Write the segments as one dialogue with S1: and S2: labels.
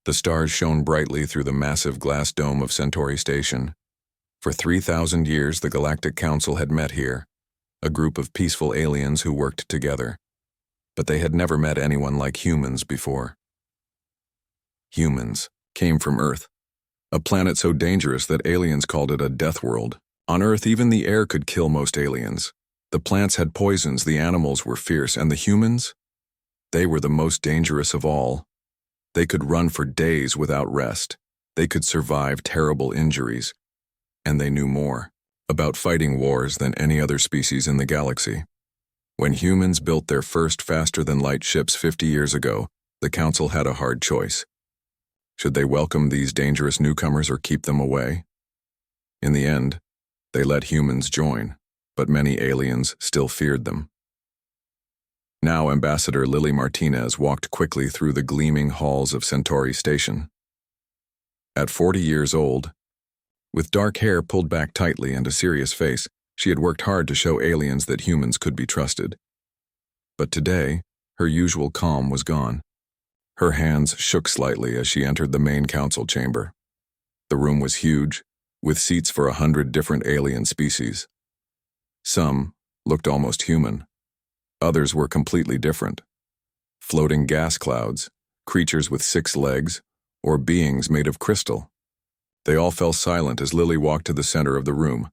S1: The stars shone brightly through the massive glass dome of Centauri Station. For 3,000 years, the Galactic Council had met here, a group of peaceful aliens who worked together. But they had never met anyone like humans before. Humans came from Earth, a planet so dangerous that aliens called it a death world. On Earth, even the air could kill most aliens. The plants had poisons, the animals were fierce, and the humans? They were the most dangerous of all. They could run for days without rest. They could survive terrible injuries. And they knew more about fighting wars than any other species in the galaxy. When humans built their first faster-than-light ships 50 years ago, the Council had a hard choice. Should they welcome these dangerous newcomers or keep them away? In the end, they let humans join, but many aliens still feared them. Now Ambassador Lily Martinez walked quickly through the gleaming halls of Centauri Station. At 40 years old, with dark hair pulled back tightly and a serious face, she had worked hard to show aliens that humans could be trusted. But today, her usual calm was gone. Her hands shook slightly as she entered the main council chamber. The room was huge, with seats for 100 different alien species. Some looked almost human. Others were completely different. Floating gas clouds, creatures with 6 legs, or beings made of crystal. They all fell silent as Lily walked to the center of the room.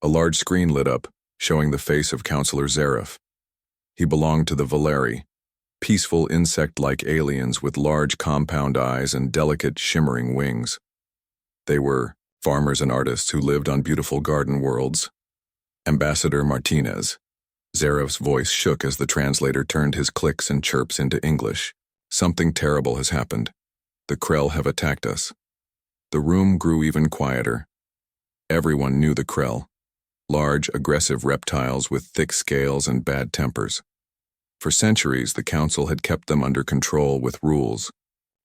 S1: A large screen lit up, showing the face of Counselor Zaref. He belonged to the Valeri, peaceful insect-like aliens with large compound eyes and delicate, shimmering wings. They were farmers and artists who lived on beautiful garden worlds. Ambassador Martinez. Zaref's voice shook as the translator turned his clicks and chirps into English. Something terrible has happened. The Krell have attacked us. The room grew even quieter. Everyone knew the Krell. Large, aggressive reptiles with thick scales and bad tempers. For centuries, the Council had kept them under control with rules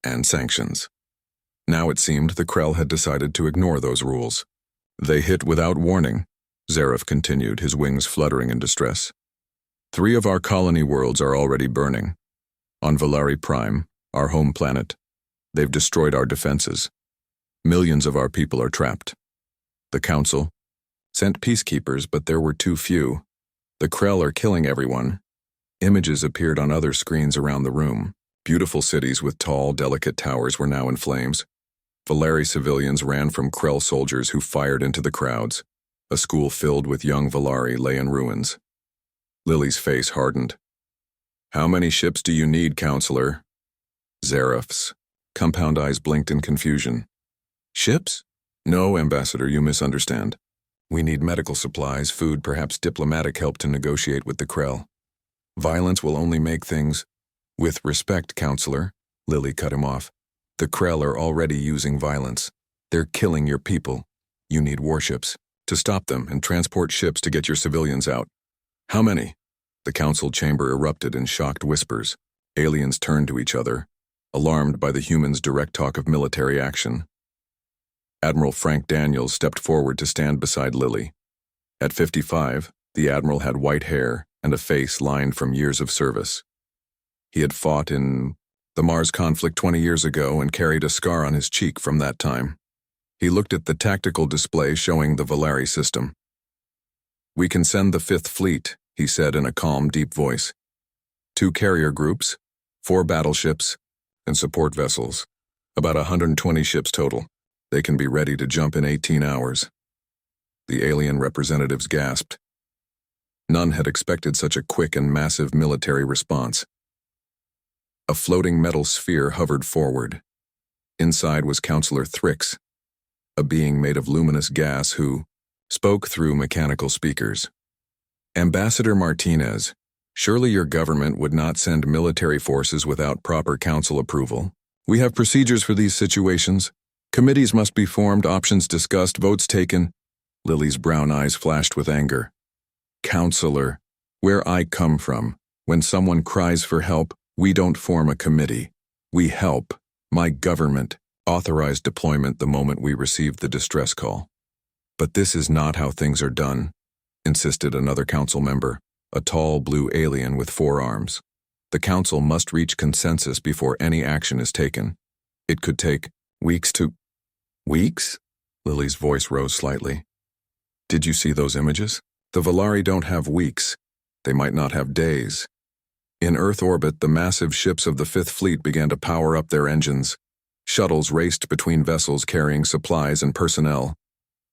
S1: and sanctions. Now it seemed the Krell had decided to ignore those rules. They hit without warning, Zaref continued, his wings fluttering in distress. 3 of our colony worlds are already burning. On Valeri Prime, our home planet, they've destroyed our defenses. Millions of our people are trapped. The Council sent peacekeepers, but there were too few. The Krell are killing everyone. Images appeared on other screens around the room. Beautiful cities with tall, delicate towers were now in flames. Valeri civilians ran from Krell soldiers who fired into the crowds. A school filled with young Valeri lay in ruins. Lily's face hardened. How many ships do you need, Counselor? Zaref's compound eyes blinked in confusion. Ships? No, Ambassador, you misunderstand. We need medical supplies, food, perhaps diplomatic help to negotiate with the Krell. Violence will only make things... With respect, Counselor, Lily cut him off. The Krell are already using violence. They're killing your people. You need warships to stop them and transport ships to get your civilians out. How many? The council chamber erupted in shocked whispers. Aliens turned to each other, alarmed by the humans' direct talk of military action. Admiral Frank Daniels stepped forward to stand beside Lily. At 55, the admiral had white hair and a face lined from years of service. He had fought in the Mars conflict 20 years ago and carried a scar on his cheek from that time. He looked at the tactical display showing the Valeri system. We can send the 5th Fleet, he said in a calm, deep voice. 2 carrier groups, 4 battleships, and support vessels. About 120 ships total. They can be ready to jump in 18 hours. The alien representatives gasped. None had expected such a quick and massive military response. A floating metal sphere hovered forward. Inside was Counselor Thrix, a being made of luminous gas who spoke through mechanical speakers. Ambassador Martinez, surely your government would not send military forces without proper council approval. We have procedures for these situations. Committees must be formed, options discussed, votes taken. Lily's brown eyes flashed with anger. Counselor, where I come from, when someone cries for help, we don't form a committee. We help. My government authorized deployment the moment we received the distress call. But this is not how things are done, insisted another council member, a tall blue alien with 4 arms. The council must reach consensus before any action is taken. It could take weeks to... Weeks? Lily's voice rose slightly. Did you see those images? The Volari don't have weeks. They might not have days. In Earth orbit, the massive ships of the Fifth Fleet began to power up their engines. Shuttles raced between vessels carrying supplies and personnel.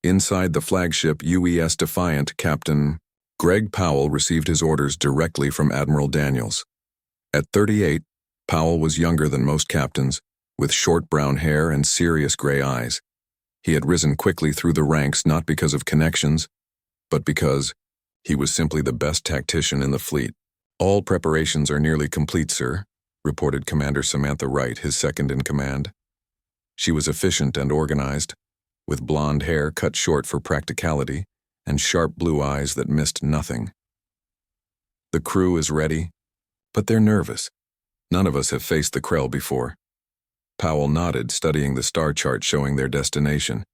S1: Inside the flagship UES Defiant, Captain Greg Powell received his orders directly from Admiral Daniels. At 38, Powell was younger than most captains, with short brown hair and serious gray eyes. He had risen quickly through the ranks not because of connections, but because he was simply the best tactician in the fleet. All preparations are nearly complete, sir, reported Commander Samantha Wright, his second in command. She was efficient and organized, with blonde hair cut short for practicality and sharp blue eyes that missed nothing. The crew is ready, but they're nervous. None of us have faced the Krell before. Powell nodded, studying the star chart showing their destination.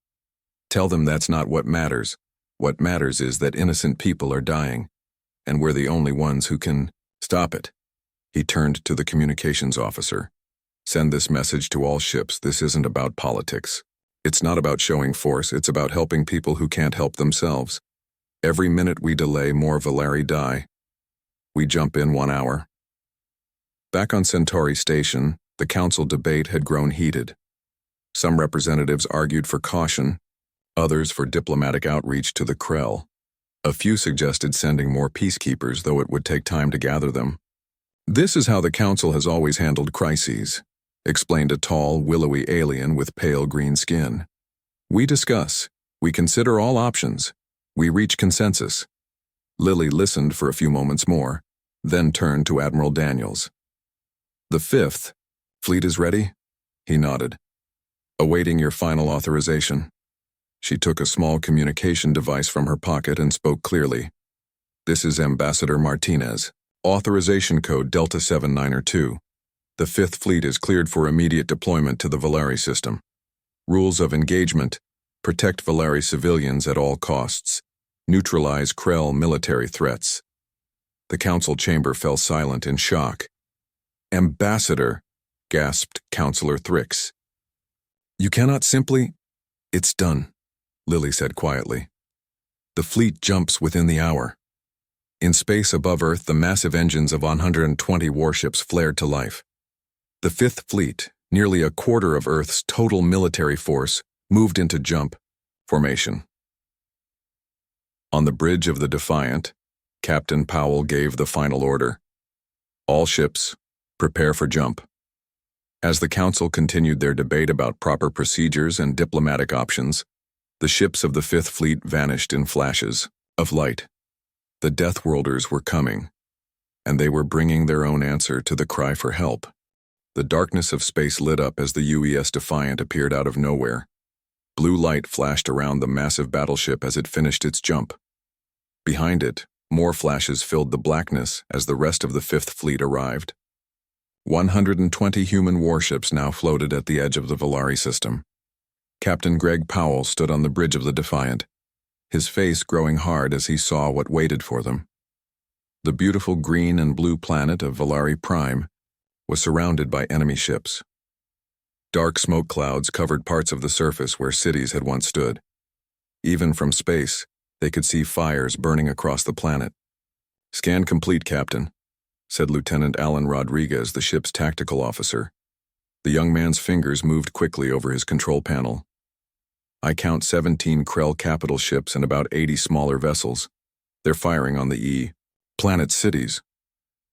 S1: Tell them that's not what matters. What matters is that innocent people are dying, and we're the only ones who can stop it. He turned to the communications officer. Send this message to all ships. This isn't about politics. It's not about showing force. It's about helping people who can't help themselves. Every minute we delay, more Volari die. We jump in 1 hour. Back on Centauri Station, the council debate had grown heated. Some representatives argued for caution, others for diplomatic outreach to the Krell. A few suggested sending more peacekeepers, though it would take time to gather them. This is how the council has always handled crises, explained a tall, willowy alien with pale green skin. We discuss. We consider all options. We reach consensus. Lily listened for a few moments more, then turned to Admiral Daniels. The Fifth Fleet is ready? He nodded. Awaiting your final authorization. She took a small communication device from her pocket and spoke clearly. This is Ambassador Martinez. Authorization code Delta 7902. The Fifth Fleet is cleared for immediate deployment to the Volari system. Rules of engagement: protect Volari civilians at all costs. Neutralize Krell military threats. The council chamber fell silent in shock. Ambassador, gasped Counselor Thrix. You cannot simply... It's done, Lily said quietly. The fleet jumps within the hour. In space above Earth, the massive engines of 120 warships flared to life. The Fifth Fleet, nearly a quarter of Earth's total military force, moved into jump formation. On the bridge of the Defiant, Captain Powell gave the final order. All ships, prepare for jump. As the council continued their debate about proper procedures and diplomatic options, the ships of the Fifth Fleet vanished in flashes of light. The Deathworlders were coming, and they were bringing their own answer to the cry for help. The darkness of space lit up as the UES Defiant appeared out of nowhere. Blue light flashed around the massive battleship as it finished its jump. Behind it, more flashes filled the blackness as the rest of the Fifth Fleet arrived. 120 human warships now floated at the edge of the Volari system. Captain Greg Powell stood on the bridge of the Defiant, his face growing hard as he saw what waited for them. The beautiful green and blue planet of Volari Prime was surrounded by enemy ships. Dark smoke clouds covered parts of the surface where cities had once stood. Even from space, they could see fires burning across the planet. Scan complete, Captain, said Lieutenant Alan Rodriguez, the ship's tactical officer. The young man's fingers moved quickly over his control panel. I count 17 Krell capital ships and about 80 smaller vessels. They're firing on the planet cities.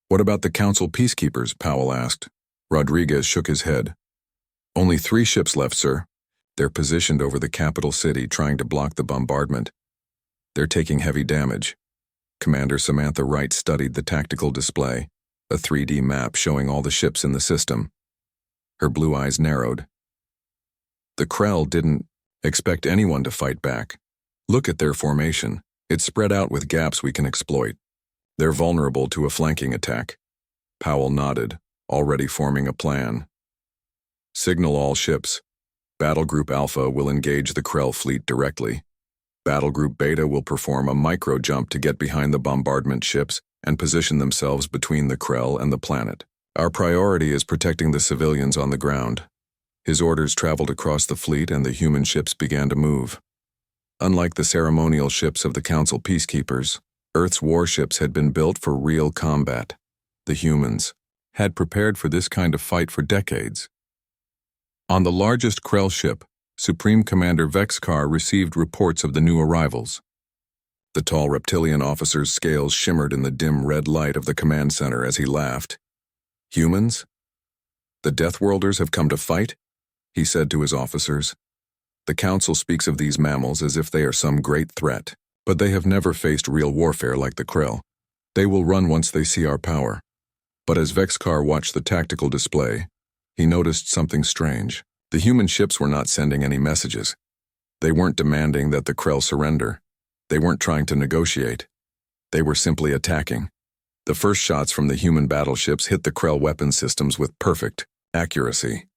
S1: What about the Council peacekeepers? Powell asked. Rodriguez shook his head. Only 3 ships left, sir. They're positioned over the capital city, trying to block the bombardment. They're taking heavy damage. Commander Samantha Wright studied the tactical display, a 3D map showing all the ships in the system. Her blue eyes narrowed. The Krell didn't expect anyone to fight back. Look at their formation. It's spread out with gaps we can exploit. They're vulnerable to a flanking attack. Powell nodded, already forming a plan. Signal all ships. Battle Group Alpha will engage the Krell fleet directly. Battle Group Beta will perform a micro-jump to get behind the bombardment ships and position themselves between the Krell and the planet. Our priority is protecting the civilians on the ground. His orders traveled across the fleet and the human ships began to move. Unlike the ceremonial ships of the Council peacekeepers, Earth's warships had been built for real combat. The humans had prepared for this kind of fight for decades. On the largest Krell ship, Supreme Commander Vexkar received reports of the new arrivals. The tall reptilian officer's scales shimmered in the dim red light of the command center as he laughed. "Humans? The Deathworlders have come to fight?" he said to his officers. "The Council speaks of these mammals as if they are some great threat, but they have never faced real warfare like the Krell. They will run once they see our power." But as Vexkar watched the tactical display, he noticed something strange. The human ships were not sending any messages. They weren't demanding that the Krell surrender. They weren't trying to negotiate. They were simply attacking. The first shots from the human battleships hit the Krell weapon systems with perfect accuracy.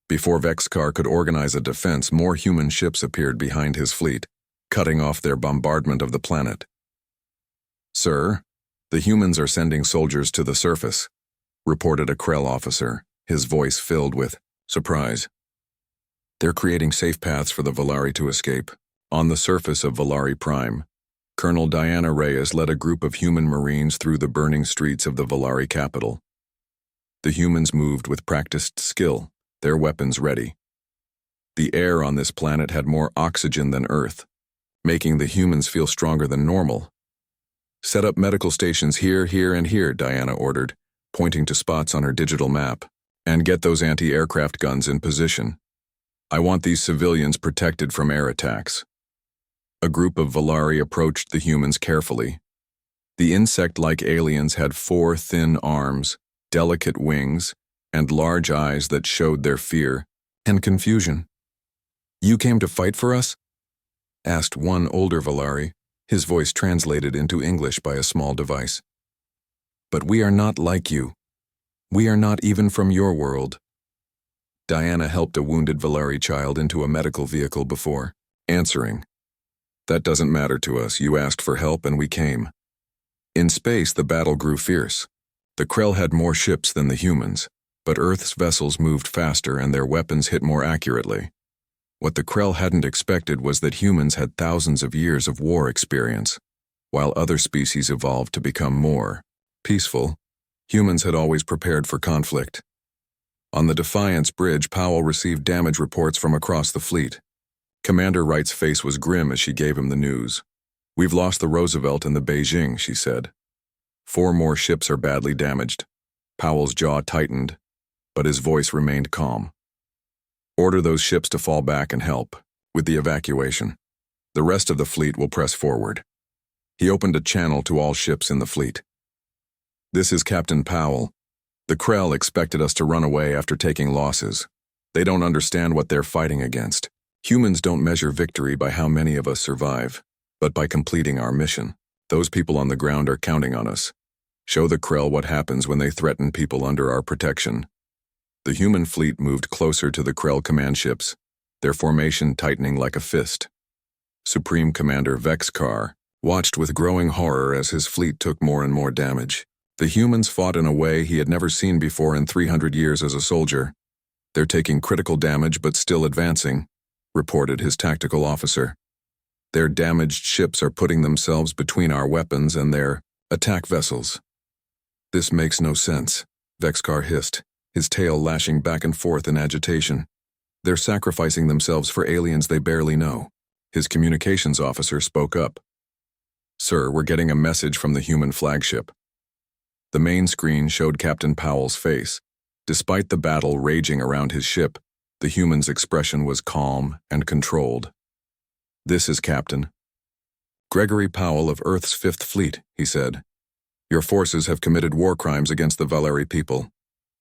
S1: Before Vexkar could organize a defense, more human ships appeared behind his fleet, cutting off their bombardment of the planet. "Sir, the humans are sending soldiers to the surface," reported a Krell officer, his voice filled with surprise. "They're creating safe paths for the Valari to escape." On the surface of Valari Prime, Colonel Diana Reyes led a group of human marines through the burning streets of the Valari capital. The humans moved with practiced skill, their weapons ready. The air on this planet had more oxygen than Earth, making the humans feel stronger than normal. "Set up medical stations here, here, and here," Diana ordered, pointing to spots on her digital map. "And get those anti-aircraft guns in position. I want these civilians protected from air attacks." A group of Valari approached the humans carefully. The insect-like aliens had 4 thin arms, delicate wings, and large eyes that showed their fear and confusion. "You came to fight for us?" asked one older Valari, his voice translated into English by a small device. "But we are not like you. We are not even from your world." Diana helped a wounded Valari child into a medical vehicle before answering, "That doesn't matter to us. You asked for help and we came." In space, the battle grew fierce. The Krell had more ships than the humans, but Earth's vessels moved faster and their weapons hit more accurately. What the Krell hadn't expected was that humans had thousands of years of war experience. While other species evolved to become more peaceful, humans had always prepared for conflict. On the Defiance Bridge, Powell received damage reports from across the fleet. Commander Wright's face was grim as she gave him the news. "We've lost the Roosevelt and the Beijing," she said. 4 more ships are badly damaged." Powell's jaw tightened, but his voice remained calm. "Order those ships to fall back and help with the evacuation. The rest of the fleet will press forward." He opened a channel to all ships in the fleet. "This is Captain Powell. The Krell expected us to run away after taking losses. They don't understand what they're fighting against. Humans don't measure victory by how many of us survive, but by completing our mission. Those people on the ground are counting on us. Show the Krell what happens when they threaten people under our protection." The human fleet moved closer to the Krell command ships, their formation tightening like a fist. Supreme Commander Vexkar watched with growing horror as his fleet took more and more damage. The humans fought in a way he had never seen before in 300 years as a soldier. "They're taking critical damage but still advancing," reported his tactical officer. "Their damaged ships are putting themselves between our weapons and their attack vessels." "This makes no sense," Vexkar hissed, his tail lashing back and forth in agitation. "They're sacrificing themselves for aliens they barely know." His communications officer spoke up. "Sir, we're getting a message from the human flagship." The main screen showed Captain Powell's face. Despite the battle raging around his ship, the human's expression was calm and controlled. "This is Captain Gregory Powell of Earth's 5th Fleet," he said. "Your forces have committed war crimes against the Valari people.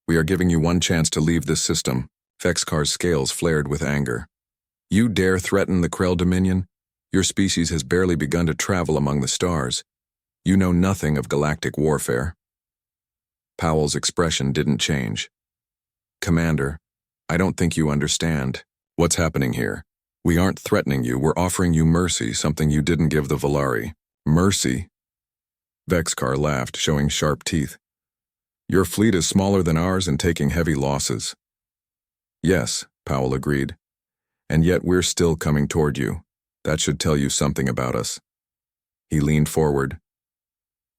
S1: We are giving you one chance to leave this system." Vexkar's scales flared with anger. "You dare threaten the Krell Dominion? Your species has barely begun to travel among the stars. You know nothing of galactic warfare." Powell's expression didn't change. "Commander, I don't think you understand. What's happening here? We aren't threatening you, we're offering you mercy, something you didn't give the Valari." "Mercy?" Vexkar laughed, showing sharp teeth. "Your fleet is smaller than ours and taking heavy losses." "Yes, Powell agreed. And yet we're still coming toward you. That should tell you something about us. He leaned forward.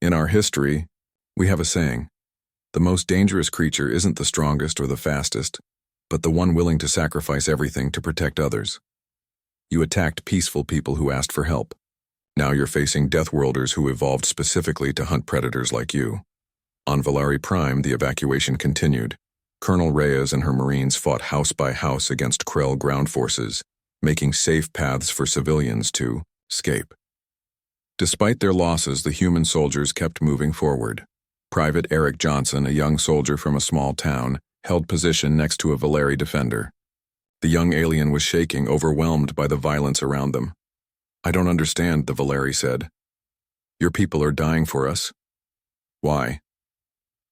S1: In our history, we have a saying. The most dangerous creature isn't the strongest or the fastest, but the one willing to sacrifice everything to protect others. You attacked peaceful people who asked for help. Now you're facing Deathworlders who evolved specifically to hunt predators like you. On Valari Prime, the evacuation continued. Colonel Reyes and her Marines fought house by house against Krell ground forces, making safe paths for civilians to escape. Despite their losses, the human soldiers kept moving forward. Private Eric Johnson, a young soldier from a small town, held position next to a Valari defender. The young alien was shaking, overwhelmed by the violence around them. I don't understand, the Valari said. Your people are dying for us. Why?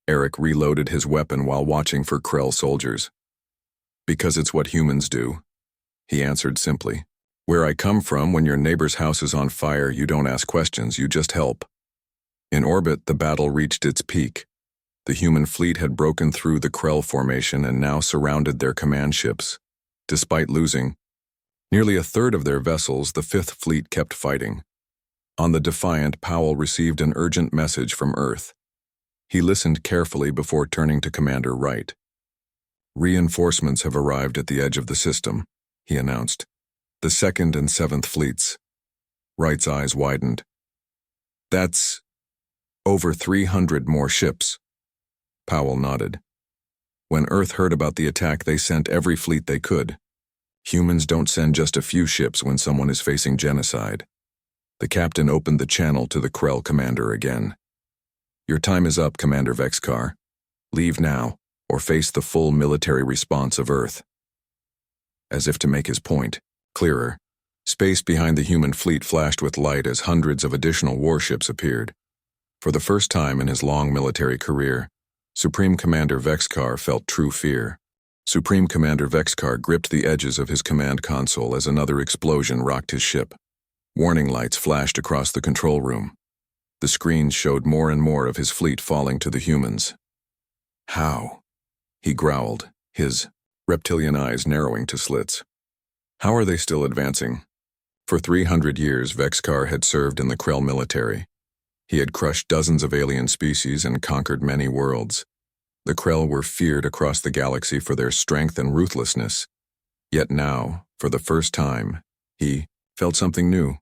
S1: Eric reloaded his weapon while watching for Krell soldiers. Because it's what humans do, he answered simply. Where I come from, when your neighbor's house is on fire, you don't ask questions, you just help. In orbit, the battle reached its peak. The human fleet had broken through the Krell formation and now surrounded their command ships. Despite losing nearly a third of their vessels, the Fifth Fleet kept fighting. On the Defiant, Powell received an urgent message from Earth. He listened carefully before turning to Commander Wright. Reinforcements have arrived at the edge of the system, he announced. The Second and Seventh Fleets. Wright's eyes widened. That's over 300 more ships. Powell nodded. When Earth heard about the attack, they sent every fleet they could. Humans don't send just a few ships when someone is facing genocide. The captain opened the channel to the Krell commander again. Your time is up, Commander Vexkar. Leave now, or face the full military response of Earth. As if to make his point clearer, space behind the human fleet flashed with light as hundreds of additional warships appeared. For the first time in his long military career, Supreme Commander Vexkar felt true fear. Supreme Commander Vexkar gripped the edges of his command console as another explosion rocked his ship. Warning lights flashed across the control room. The screens showed more and more of his fleet falling to the humans. How? He growled, his reptilian eyes narrowing to slits. How are they still advancing? For 300 years, Vexkar had served in the Krell military. He had crushed dozens of alien species and conquered many worlds. The Krell were feared across the galaxy for their strength and ruthlessness. Yet now, for the first time, he felt something new.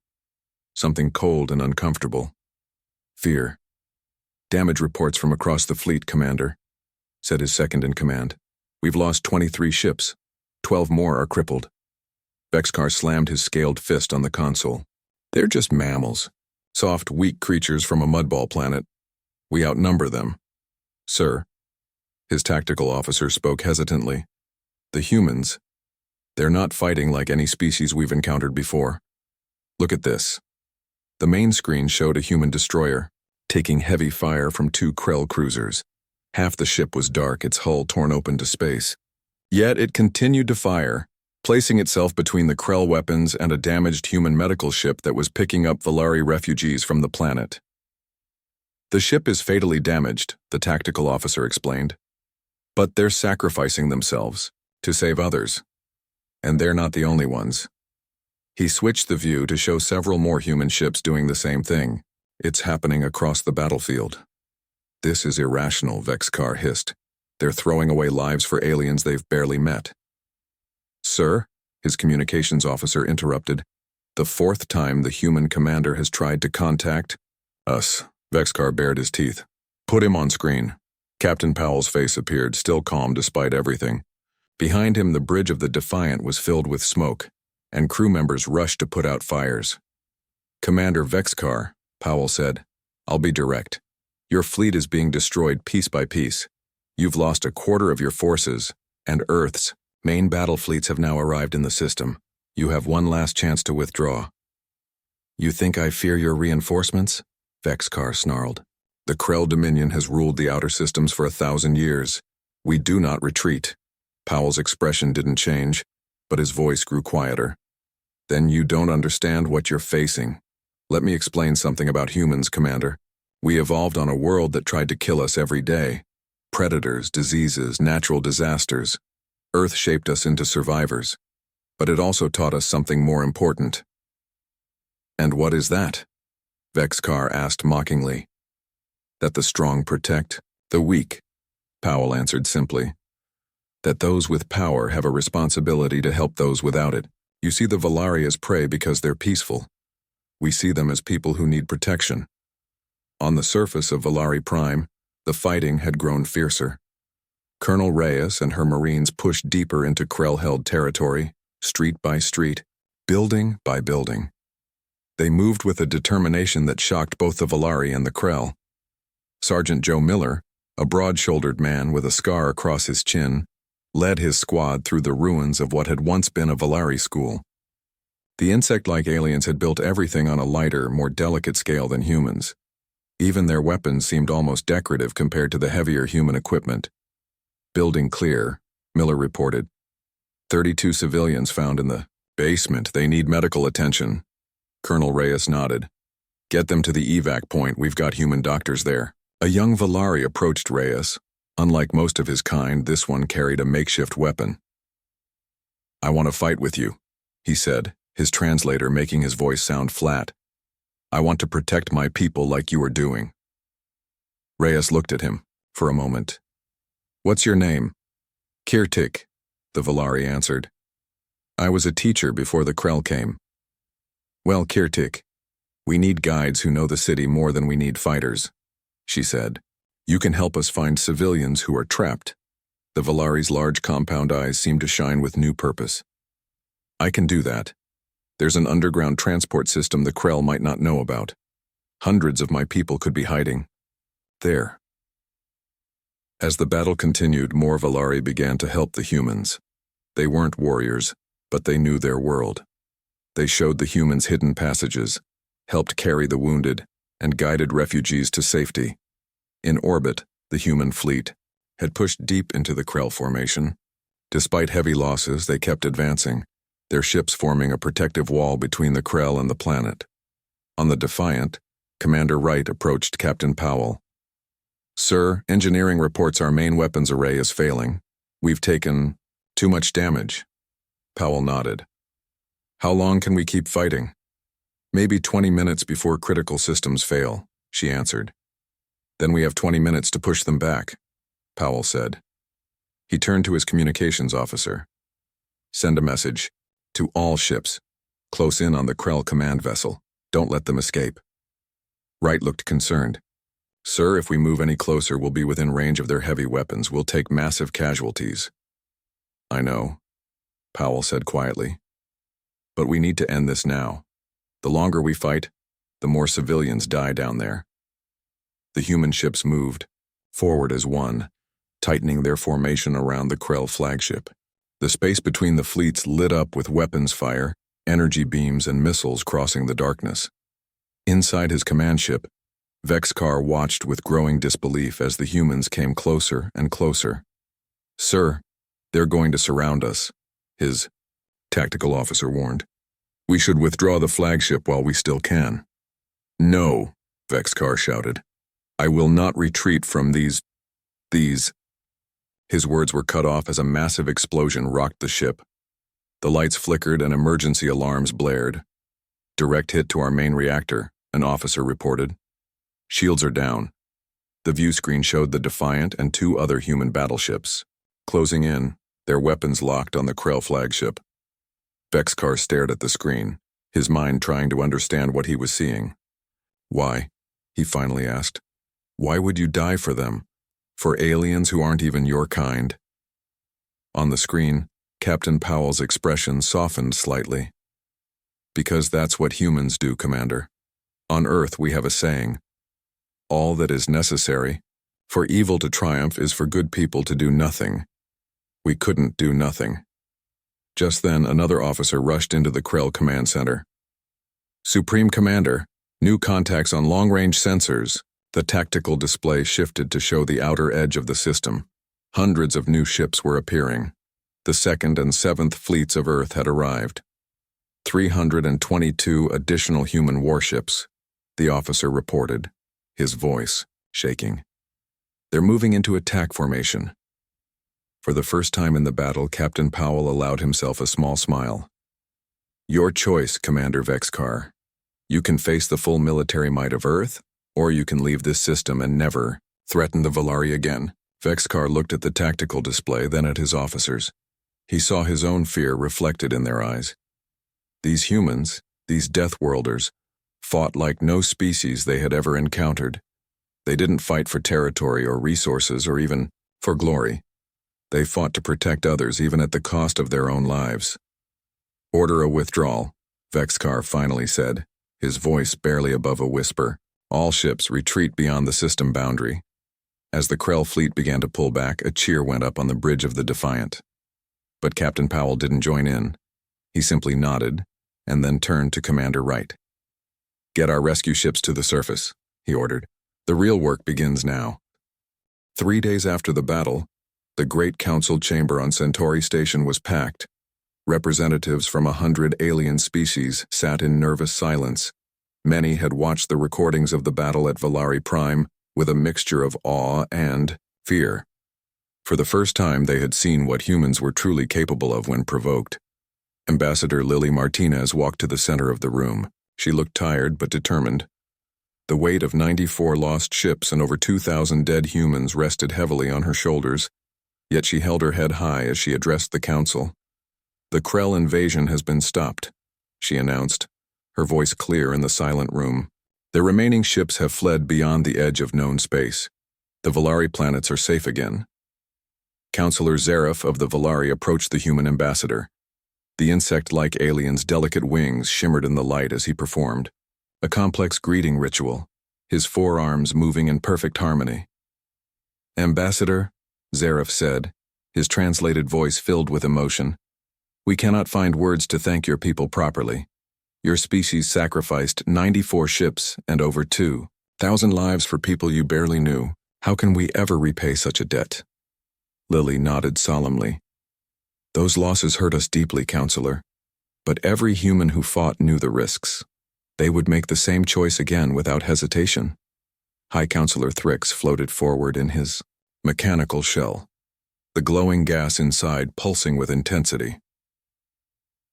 S1: Something cold and uncomfortable. Fear. Damage reports from across the fleet, Commander, said his second-in-command. We've lost 23 ships. 12 more are crippled. Vexkar slammed his scaled fist on the console. They're just mammals. Soft, weak creatures from a mudball planet. We outnumber them. Sir, his tactical officer spoke hesitantly. The humans, they're not fighting like any species we've encountered before. Look at this. The main screen showed a human destroyer, taking heavy fire from 2 Krell cruisers. Half the ship was dark, its hull torn open to space. Yet it continued to fire, placing itself between the Krell weapons and a damaged human medical ship that was picking up Valari refugees from the planet. The ship is fatally damaged, the tactical officer explained. But they're sacrificing themselves to save others. And they're not the only ones. He switched the view to show several more human ships doing the same thing. It's happening across the battlefield. This is irrational, Vexkar hissed. They're throwing away lives for aliens they've barely met. Sir, his communications officer interrupted. The 4th time the human commander has tried to contact us. Vexkar bared his teeth. Put him on screen. Captain Powell's face appeared, still calm despite everything. Behind him, the bridge of the Defiant was filled with smoke, and crew members rushed to put out fires. Commander Vexkar, Powell said, I'll be direct. Your fleet is being destroyed piece by piece. You've lost a quarter of your forces, and Earth's main battle fleets have now arrived in the system. You have one last chance to withdraw. You think I fear your reinforcements? Vexkar snarled. The Krell Dominion has ruled the outer systems for 1,000 years. We do not retreat. Powell's expression didn't change, but his voice grew quieter. Then you don't understand what you're facing. Let me explain something about humans, Commander. We evolved on a world that tried to kill us every day. Predators, diseases, natural disasters. Earth shaped us into survivors, but it also taught us something more important. And what is that? Vexcar asked mockingly. That the strong protect the weak, Powell answered simply. That those with power have a responsibility to help those without it. You see the Valari as prey because they're peaceful. We see them as people who need protection. On the surface of Valari Prime, the fighting had grown fiercer. Colonel Reyes and her Marines pushed deeper into Krell-held territory, street by street, building by building. They moved with a determination that shocked both the Valari and the Krell. Sergeant Joe Miller, a broad-shouldered man with a scar across his chin, led his squad through the ruins of what had once been a Valari school. The insect-like aliens had built everything on a lighter, more delicate scale than humans. Even their weapons seemed almost decorative compared to the heavier human equipment. Building clear, Miller reported. 32 civilians found in the basement. They need medical attention. Colonel Reyes nodded. Get them to the evac point. We've got human doctors there. A young Valari approached Reyes. Unlike most of his kind, this one carried a makeshift weapon. I want to fight with you, he said, his translator making his voice sound flat. I want to protect my people like you are doing. Reyes looked at him for a moment. What's your name? Kirtik, the Valari answered. I was a teacher before the Krell came. Well, Kirtik, we need guides who know the city more than we need fighters, she said. You can help us find civilians who are trapped. The Valari's large compound eyes seemed to shine with new purpose. I can do that. There's an underground transport system the Krell might not know about. Hundreds of my people could be hiding there. As the battle continued, more Valari began to help the humans. They weren't warriors, but they knew their world. They showed the humans hidden passages, helped carry the wounded, and guided refugees to safety. In orbit, the human fleet had pushed deep into the Krell formation. Despite heavy losses, they kept advancing, their ships forming a protective wall between the Krell and the planet. On the Defiant, Commander Wright approached Captain Powell. Sir, engineering reports our main weapons array is failing. We've taken too much damage. Powell nodded. How long can we keep fighting? Maybe 20 minutes before critical systems fail, she answered. Then we have 20 minutes to push them back, Powell said. He turned to his communications officer. Send a message to all ships, close in on the Krell command vessel. Don't let them escape. Wright looked concerned. Sir, if we move any closer, we'll be within range of their heavy weapons. We'll take massive casualties. I know, Powell said quietly. But we need to end this now. The longer we fight, the more civilians die down there. The human ships moved, forward as one, tightening their formation around the Krell flagship. The space between the fleets lit up with weapons fire, energy beams, and missiles crossing the darkness. Inside his command ship, Vexcar watched with growing disbelief as the humans came closer and closer. Sir, they're going to surround us, his tactical officer warned. We should withdraw the flagship while we still can. No, Vexcar shouted. I will not retreat from these. His words were cut off as a massive explosion rocked the ship. The lights flickered and emergency alarms blared. Direct hit to our main reactor, an officer reported. Shields are down. The view screen showed the Defiant and 2 other human battleships, closing in, their weapons locked on the Krell flagship. Vexcar stared at the screen, his mind trying to understand what he was seeing. Why? He finally asked. Why would you die for them? For aliens who aren't even your kind? On the screen, Captain Powell's expression softened slightly. Because that's what humans do, Commander. On Earth we have a saying. All that is necessary for evil to triumph is for good people to do nothing. We couldn't do nothing. Just then, another officer rushed into the Krell command center. Supreme Commander, new contacts on long-range sensors. The tactical display shifted to show the outer edge of the system. Hundreds of new ships were appearing. The 2nd and 7th fleets of Earth had arrived. 322 additional human warships, the officer reported, his voice shaking. They're moving into attack formation. For the first time in the battle, Captain Powell allowed himself a small smile. Your choice, Commander Vexcar. You can face the full military might of Earth, or you can leave this system and never threaten the Valari again. Vexcar looked at the tactical display, then at his officers. He saw his own fear reflected in their eyes. These humans, these Deathworlders, fought like no species they had ever encountered. They didn't fight for territory or resources or even for glory. They fought to protect others even at the cost of their own lives. Order a withdrawal, Vexcar finally said, his voice barely above a whisper. All ships retreat beyond the system boundary. As the Krell fleet began to pull back, a cheer went up on the bridge of the Defiant. But Captain Powell didn't join in. He simply nodded and then turned to Commander Wright. Get our rescue ships to the surface, he ordered. The real work begins now. 3 days after the battle, the Great Council chamber on Centauri Station was packed. Representatives from 100 alien species sat in nervous silence. Many had watched the recordings of the battle at Valari Prime with a mixture of awe and fear. For the first time, they had seen what humans were truly capable of when provoked. Ambassador Lily Martinez walked to the center of the room. She looked tired but determined. The weight of 94 lost ships and over 2,000 dead humans rested heavily on her shoulders, yet she held her head high as she addressed the council. The Krell invasion has been stopped, she announced, her voice clear in the silent room. The remaining ships have fled beyond the edge of known space. The Valari planets are safe again. Counselor Zaref of the Valari approached the human ambassador. The insect-like alien's delicate wings shimmered in the light as he performed, a complex greeting ritual, his forearms moving in perfect harmony. Ambassador, Zaref said, his translated voice filled with emotion, we cannot find words to thank your people properly. Your species sacrificed 94 ships and over 2,000 lives for people you barely knew. How can we ever repay such a debt? Lily nodded solemnly. Those losses hurt us deeply, Counselor. But every human who fought knew the risks. They would make the same choice again without hesitation. High Counselor Thrix floated forward in his mechanical shell, the glowing gas inside pulsing with intensity.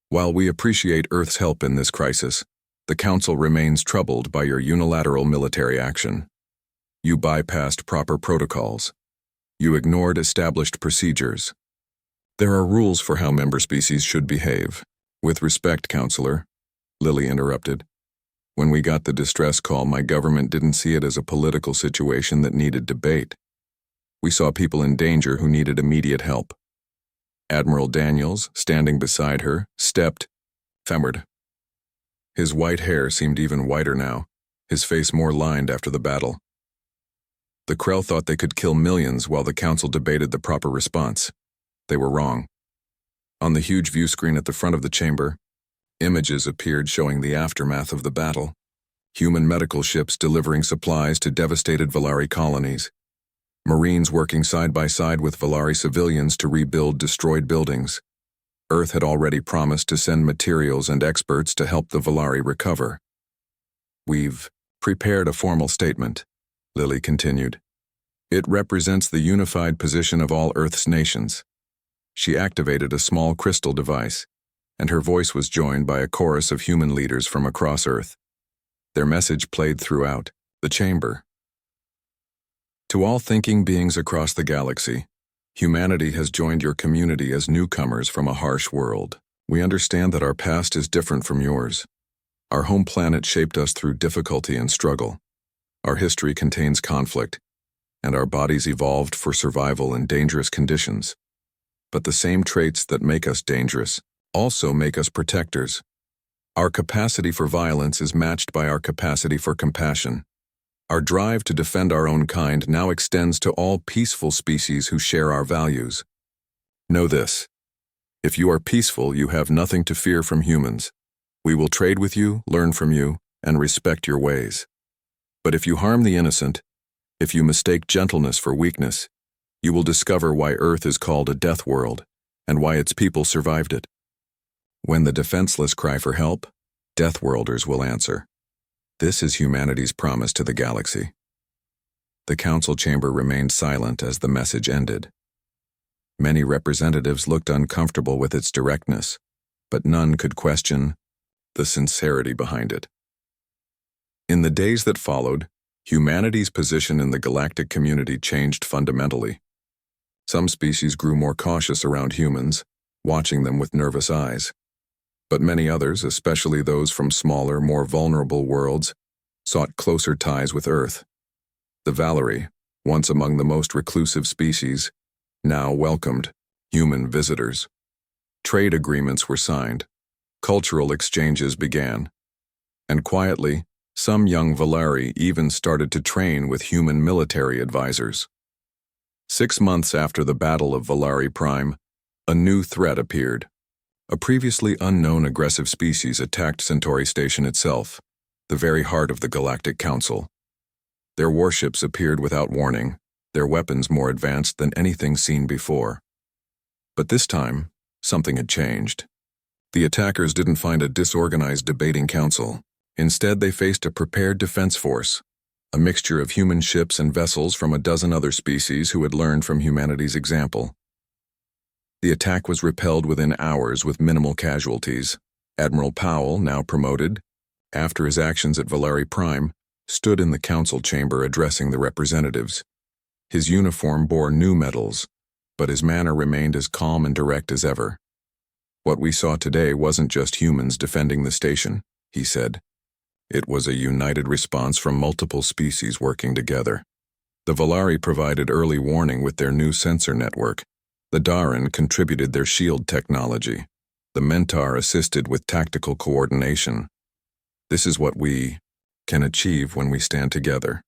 S1: While we appreciate Earth's help in this crisis, the Council remains troubled by your unilateral military action. You bypassed proper protocols. You ignored established procedures. There are rules for how member species should behave. With respect, Counselor, Lily interrupted. When we got the distress call, my government didn't see it as a political situation that needed debate. We saw people in danger who needed immediate help. Admiral Daniels, standing beside her, stepped forward. His white hair seemed even whiter now, his face more lined after the battle. The Krell thought they could kill millions while the Council debated the proper response. They were wrong. On the huge view screen at the front of the chamber, images appeared showing the aftermath of the battle. Human medical ships delivering supplies to devastated Valari colonies. Marines working side by side with Valari civilians to rebuild destroyed buildings. Earth had already promised to send materials and experts to help the Valari recover. We've prepared a formal statement, Lily continued. It represents the unified position of all Earth's nations. She activated a small crystal device, and her voice was joined by a chorus of human leaders from across Earth. Their message played throughout the chamber. To all thinking beings across the galaxy, humanity has joined your community as newcomers from a harsh world. We understand that our past is different from yours. Our home planet shaped us through difficulty and struggle. Our history contains conflict, and our bodies evolved for survival in dangerous conditions. But the same traits that make us dangerous also make us protectors. Our capacity for violence is matched by our capacity for compassion. Our drive to defend our own kind now extends to all peaceful species who share our values. Know this: if you are peaceful, you have nothing to fear from humans. We will trade with you, learn from you, and respect your ways. But if you harm the innocent, if you mistake gentleness for weakness, you will discover why Earth is called a death world and why its people survived it. When the defenseless cry for help, Deathworlders will answer. This is humanity's promise to the galaxy. The council chamber remained silent as the message ended. Many representatives looked uncomfortable with its directness, but none could question the sincerity behind it. In the days that followed, humanity's position in the galactic community changed fundamentally. Some species grew more cautious around humans, watching them with nervous eyes. But many others, especially those from smaller, more vulnerable worlds, sought closer ties with Earth. The Valerie, once among the most reclusive species, now welcomed human visitors. Trade agreements were signed, cultural exchanges began, and quietly, some young Valerie even started to train with human military advisors. 6 months after the Battle of Valerie Prime, a new threat appeared. A previously unknown aggressive species attacked Centauri Station itself, the very heart of the Galactic Council. Their warships appeared without warning, their weapons more advanced than anything seen before. But this time, something had changed. The attackers didn't find a disorganized debating council. Instead, they faced a prepared defense force, a mixture of human ships and vessels from a dozen other species who had learned from humanity's example. The attack was repelled within hours with minimal casualties. Admiral Powell, now promoted, after his actions at Valerie Prime, stood in the council chamber addressing the representatives. His uniform bore new medals, but his manner remained as calm and direct as ever. What we saw today wasn't just humans defending the station, he said. It was a united response from multiple species working together. The Valerie provided early warning with their new sensor network. The Daran contributed their shield technology. The Mentar assisted with tactical coordination. This is what we can achieve when we stand together.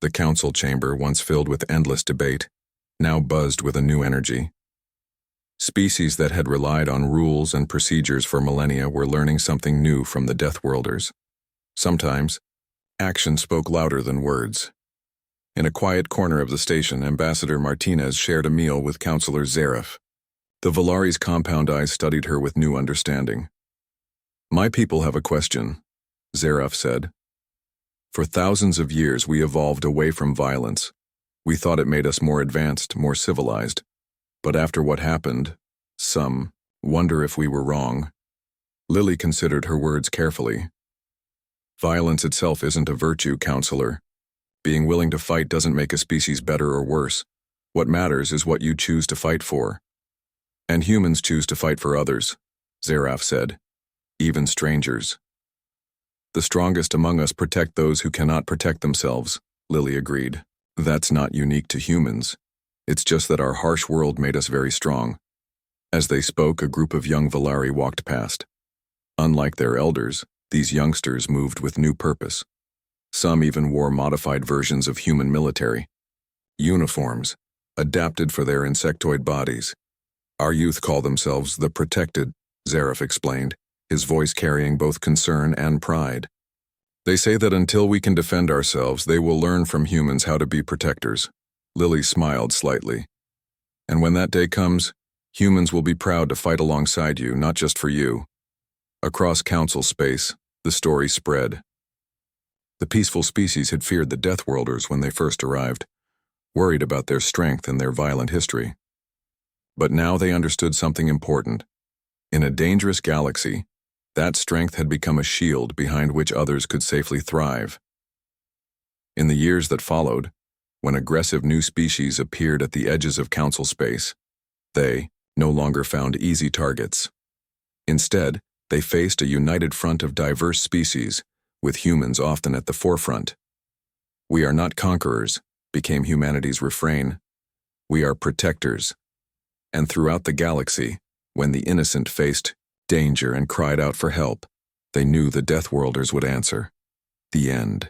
S1: The council chamber, once filled with endless debate, now buzzed with a new energy. Species that had relied on rules and procedures for millennia were learning something new from the Deathworlders. Sometimes, action spoke louder than words. In a quiet corner of the station, Ambassador Martinez shared a meal with Counselor Zaref. The Valari's compound eyes studied her with new understanding. "My people have a question," Zaref said. "For thousands of years we evolved away from violence. We thought it made us more advanced, more civilized. But after what happened, some wonder if we were wrong." Lily considered her words carefully. "Violence itself isn't a virtue, Counselor. Being willing to fight doesn't make a species better or worse. What matters is what you choose to fight for. And humans choose to fight for others," Zaref said. "Even strangers." "The strongest among us protect those who cannot protect themselves," Lily agreed. "That's not unique to humans. It's just that our harsh world made us very strong." As they spoke, a group of young Valari walked past. Unlike their elders, these youngsters moved with new purpose. Some even wore modified versions of human military uniforms, adapted for their insectoid bodies. "Our youth call themselves the Protected," Zaref explained, his voice carrying both concern and pride. "They say that until we can defend ourselves, they will learn from humans how to be protectors." Lily smiled slightly. "And when that day comes, humans will be proud to fight alongside you, not just for you." Across council space, the story spread. The peaceful species had feared the Deathworlders when they first arrived, worried about their strength and their violent history. But now they understood something important. In a dangerous galaxy, that strength had become a shield behind which others could safely thrive. In the years that followed, when aggressive new species appeared at the edges of council space, they no longer found easy targets. Instead, they faced a united front of diverse species, with humans often at the forefront. "We are not conquerors," became humanity's refrain. "We are protectors." And throughout the galaxy, when the innocent faced danger and cried out for help, they knew the Deathworlders would answer. The end.